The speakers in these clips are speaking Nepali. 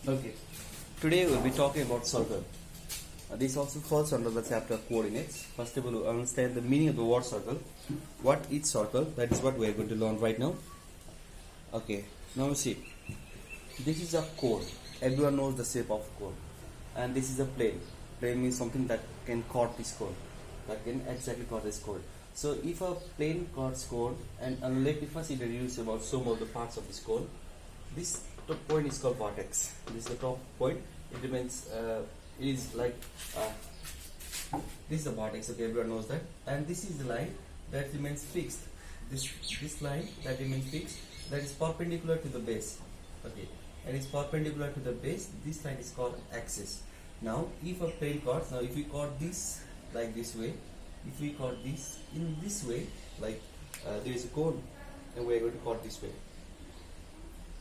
Okay, today we'll be talking about circle. This also falls under the chapter coordinates. First of all, we'll understand the meaning of the word circle. What is circle? That is what we are going to learn right now. Okay, now see. This is a cone. Everyone knows the shape of cone. And this is a plane. Plane means something that can cut this cone. That can exactly cut this cone. So if a plane cuts cone and let me first introduce about some of the parts of this cone. This top point is called vertex. This is the top point. It remains. It is like this is the vertex. Okay, everyone knows that. And this is the line that remains fixed. This line that remains fixed, that is perpendicular to the base. Okay, and it's perpendicular to the base. This line is called axis. Now, if a plane cuts, now if we cut this like this way, if we cut this in this way, like there is a cone, and we are going to cut this way.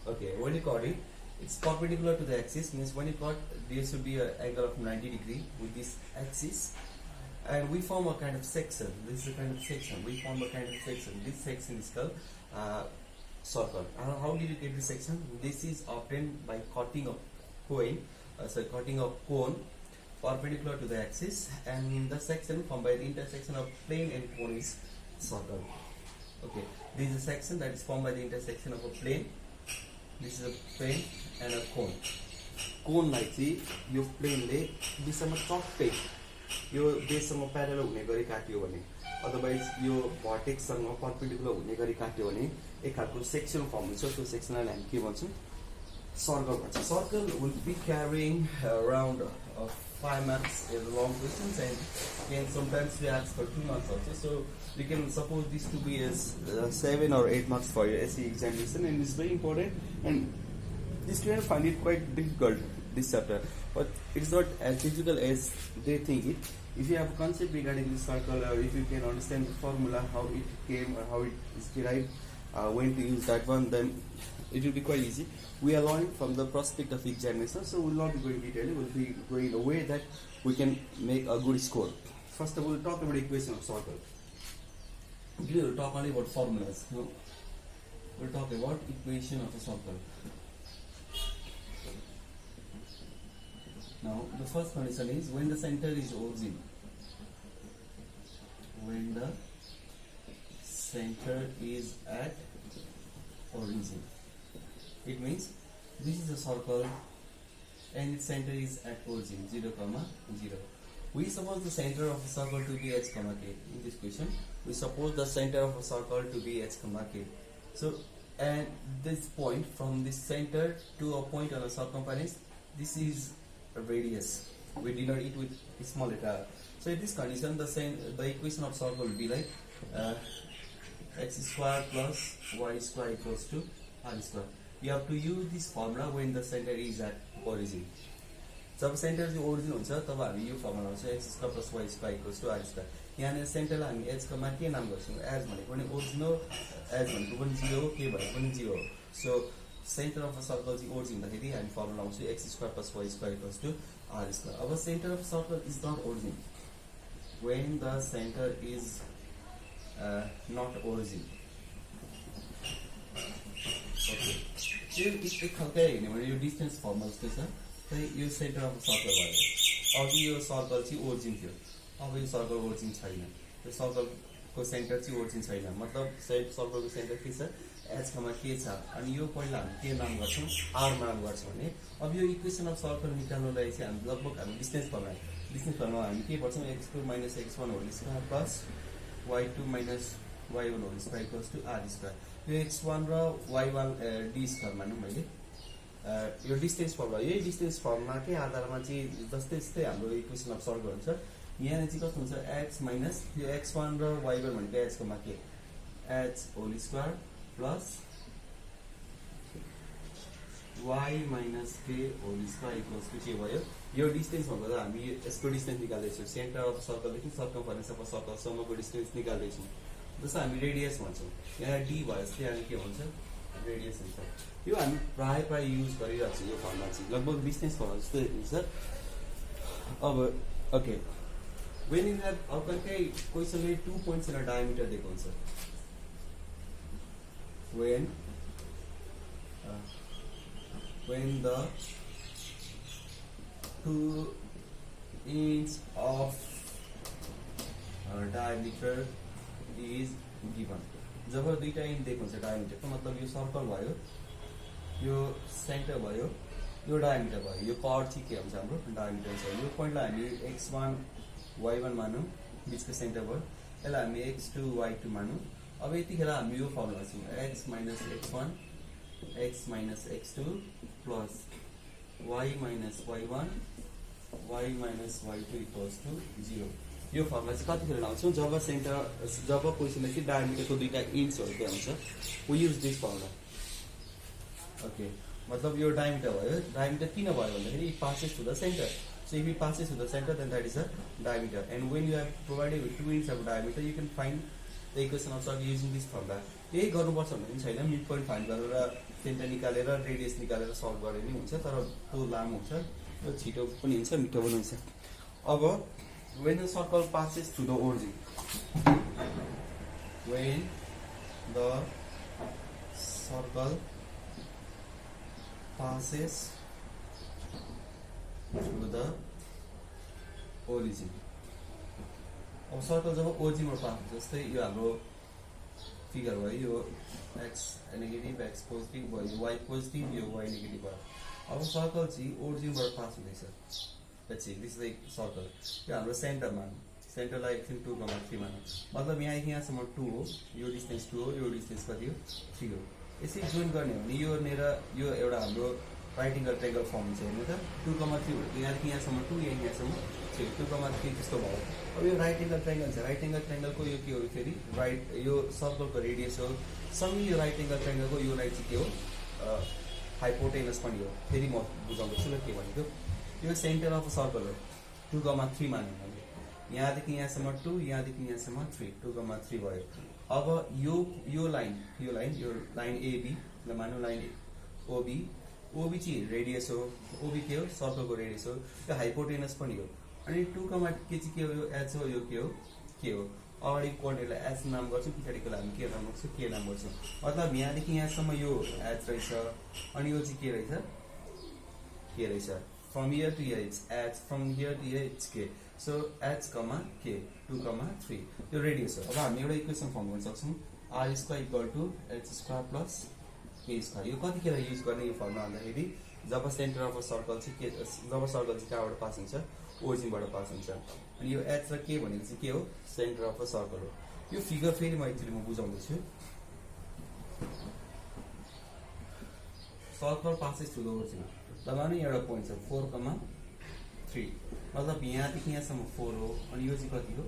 Okay, when you cut it, it's perpendicular to the axis, means when you cut, there should be an angle of 90 degrees with this axis, and we form a kind of section. This is a kind of section. We form a kind of section. This section is called circle. How did you get this section? This is obtained by cutting a cutting a cone perpendicular to the axis, and the section formed by the intersection of plane and cone is circle. Okay, this is a section that is formed by the intersection of a plane. This is a plane and a cone. Cone like चाहिँ यो प्लेनले बिचमा चट्टै यो बेससँग प्यारलल हुने गरी काट्यो भने, अदरवाइज यो भर्टेक्ससँग परपेन्डिकुलर हुने गरी काट्यो भने एक खालको सेक्सन फर्म हुन्छ. त्यो सेक्सनलाई हामी के भन्छौँ? Circle भन्छ. Circle will be carrying around 5 marks in a long distance and can sometimes be asked for 2 marks also. So we can suppose this to be as 7 or 8 marks for your SE examination, and it's very important. And this students find it quite difficult, this chapter, but it's not as difficult as they think it. If you have a concept regarding this circle, or if you can understand the formula, how it came or how it is derived, when to use that one, then it will be quite easy. We are learning from the prospect of examination, so we will not be going detailing. We will be going in a way that we can make a good score. First of all, we'll talk about equation of circle. We will talk only about formulas. No, we'll talk about equation of a circle. Now, the first condition is when the center is origin. When the center is at origin, it means this is a circle and its center is at origin 0, 0. We suppose the center of a circle to be h, k. In this question, we suppose the center of a circle to be h, k. So, and this point from this center to a point on a circumference, this is a radius. We denote it with a small letter r. So in this condition, the equation of circle will be like x square plus y square equals to r square. You have to use this formula when the center is at origin. जब सेन्टर चाहिँ ओरिजिन हुन्छ तब हामी यो फर्मुला हुन्छ x square plus y square equals to r square. यहाँनिर सेन्टरलाई हामी h मा के नाम गर्छौँ? एज भनेको पनि ओरिजिन हो, एज भनेको पनि 0 हो, के भनेको पनि 0 हो. So centre of a circle चाहिँ ओरिजिन हुँदाखेरि हामी फर्मुला आउँछ x square plus y square equals to r square. अब centre of circle is not origin. When the center is not origin. Okay. एक खालकै हेर्ने भने यो डिस्टेन्स फर्मुला जस्तो छ. यो सेन्टर अफ सर्कल भयो. अघि यो सर्कल चाहिँ ओरिजिन थियो. अब यो सर्कल ओरिजिन छैन. यो सर्कलको सेन्टर चाहिँ ओरिजिन छैन. मतलब सर्कलको सेन्टर के छ? एच मा के छ? अनि यो पहिला हामी के नाम गर्छौँ? आर नाम गर्छौँ भने अब यो इक्वेसन अफ सर्कल निकाल्नुलाई चाहिँ हामी लगभग हामी डिस्टेन्स फर्मुला हामी के गर्छौँ? x2 minus x1 whole square plus y2 minus y1 whole square equals to r square. यो x1 र y1 डी स्क्वायर मानौँ मैले. यो डिस्टेन्स फर्मुला, यही डिस्टेन्स फर्मुलाकै आधारमा चाहिँ जस्तै हाम्रो इक्वेसन अफ सर्कल हुन्छ. यहाँ चाहिँ कस्तो हुन्छ? x माइनस यो x1 र y1 भनेको h को मा के? h whole square plus y minus k whole square equals to के भयो? यो डिस्टेन्स भनेको हामी यसको डिस्टेन्स निकाल्दैछौँ. सेन्टर अफ सर्कलदेखि सर्कमफरेन्स अफ सर्कलसम्मको डिस्टेन्स निकाल्दैछौँ. जस्तो हामी रेडियस भन्छौँ. यहाँ डी भयो जस्तै यहाँ के हुन्छ? रेडियस हुन्छ. यो हामी प्राय युज गरिरहेको छौँ. यो फर्मुला चाहिँ लगभग डिस्टेन्स फर्मुला जस्तै हुन्छ. अब ओके, वेन यु हेभ अब कहीँ क्वेसनले 2 पोइन्ट्स इन डायमिटर दिएको हुन्छ. when the 2 inch of diameter is given. जब दुईटा इंच दिएको हुन्छ डायमिटरको मतलब यो सर्कल भयो, यो सेन्टर भयो, यो डायमिटर भयो, यो कर्ड चाहिँ के हुन्छ हाम्रो डायमिटर छ। यो पोइन्टलाई हामी x1 y1 मानौँ, बिचको सेन्टर भयो, यसलाई हामी x2 y2 मानौँ। अब यतिखेर हामी यो फर्मुला छौँ x minus x1 x minus x2 plus y minus y1 y minus y2 equals to 0। यो फर्मुला चाहिँ कतिखेर लाउँछौँ जब सेन्टर जब क्वेसनमा चाहिँ डायमिटरको दुईटा इन्चहरू के हुन्छ, we use this formula. Okay, मतलब यो डायमिटर भयो, डायमिटर किन भयो भन्दाखेरि it passes to the centre. So if it passes to the center, then that is a diameter. And when you have provided with 2 inch of diameter, you can find the equation also using this formula. यही गर्नुपर्छ भन्ने छैन, मिड पोइन्ट फाइन्ड गरेर सेन्टर निकालेर रेडियस निकालेर सल्भ गरे पनि हुन्छ, तर त्यो लामो हुन्छ, त्यो छिटो पनि हुन्छ, मिठो पनि हुन्छ। अब when the circle passes to the origin, when the circle passes to the origin, अब सर्कल जब ओरिजिनमा पास हुन्छ, जस्तै यो हाम्रो फिगर भयो, यो एक्स नेगेटिभ एक्स पोजिटिभ भयो, वाइ पोजिटिभ, यो वाइ नेगेटिभ भयो। अब सर्कल चाहिँ ओरिजिनबाट पास हुँदैछ, दिस इज लाइक सर्कल। यो हाम्रो सेन्टर मानौँ, सेन्टरलाई 2,3 मानौँ, मतलब यहाँदेखि यहाँसम्म 2 हो, यो डिस्टेन्स 2 हो, यो डिस्टेन्स कति हो 3 हो। यसरी जोइन गर्ने हो भने यो नेर यो एउटा हाम्रो राइट एङ्गल ट्रायङ्गल फर्म हुन्छ हेर्नु त। 2,3 हो, यहाँदेखि यहाँसम्म 2, यहाँसम्म 3, 2,3 त्यस्तो भयो। अब यो राइट एङ्गल ट्रायङ्गल छ, राइट एङ्गल ट्रायङ्गलको यो के हो फेरि राइट, यो सर्कलको रेडियस हो, सँगै यो राइट एङ्गल ट्रायङ्गलको यो लाइन चाहिँ के हो हाइपोटेनस पनि हो। फेरि म बुझाउँदैछु ल के भनेको। यो सेन्टर अफ सर्कल हो, 2,3 मान्यो मैले, यहाँदेखि यहाँसम्म 2, यहाँदेखि यहाँसम्म 3, 2,3 भयो। अब यो लाइन एबी ल मानौँ, लाइन ओबी चाहिँ रेडियस हो, ओबी के हो सर्कलको रेडियस हो, यो हाइपोटेनस पनि हो। अनि 2, के चाहिँ के हो, यो एच हो, यो के हो अगाडि कोअर्डिनेटलाई एच नाम गर्छौँ, पछाडिको हामी के नाम गर्छौँ के नाम गर्छौँ। मतलब यहाँदेखि यहाँसम्म यो एच रहेछ, अनि यो चाहिँ के रहेछ from here to here it's H, from here to here it's K. So H comma K 2,3 यो रेडियस हो। अब हामी एउटा इक्वेसन फर्म गर्न सक्छौँ, R square equal to H square plus K square. यो कतिखेर युज गर्ने यो फर्मुला भन्दाखेरि जब सेन्टर अफ सर्कल चाहिँ के, जब सर्कल चाहिँ कहाँबाट पास हुन्छ, ओरिजिनबाट पास हुन्छ। अनि यो एच र के भनेको चाहिँ के हो, सेन्टर अफ सर्कल हो। यो फिगर फेरि म एक्चुअली म बुझाउँदैछु। Circle passes to the origin, लगाउनु एउटा पोइन्ट छ 4,3, मतलब यहाँदेखि यहाँसम्म 4 हो, अनि यो चाहिँ कति हो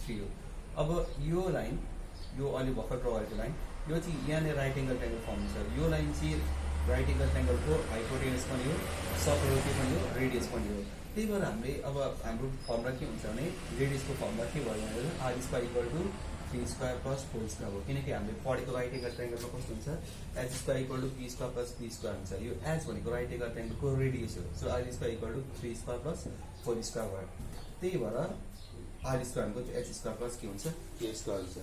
3 हो। अब यो लाइन, यो अहिले भर्खर ड्र गरेको लाइन, यो चाहिँ यहाँनिर राइट एङ्गल ट्रायङ्गल फर्म हुन्छ। यो लाइन चाहिँ राइट एङ्गल ट्रायङ्गलको हाइपोटेनस पनि हो, सर्कलको के पनि हो, रेडियस पनि हो। त्यही भएर हामीले अब हाम्रो फर्मुला के हुन्छ भने रेडियसको फर्मुला के भयो भनेर R square equal to 3 square plus 4 square हो। किनकि हामीले पढेको राइट एङ्गल ट्रायङ्गलमा कस्तो हुन्छ, H square equal to P square plus P square हुन्छ। यो एच भनेको राइट एङ्गल ट्रायङ्गलको रेडियस हो। So R square equal to 3 square plus 4 square भयो। त्यही भएर आर स्क्वायर भनेको एच स्क्वायर प्लस के हुन्छ के स्क्वायर हुन्छ।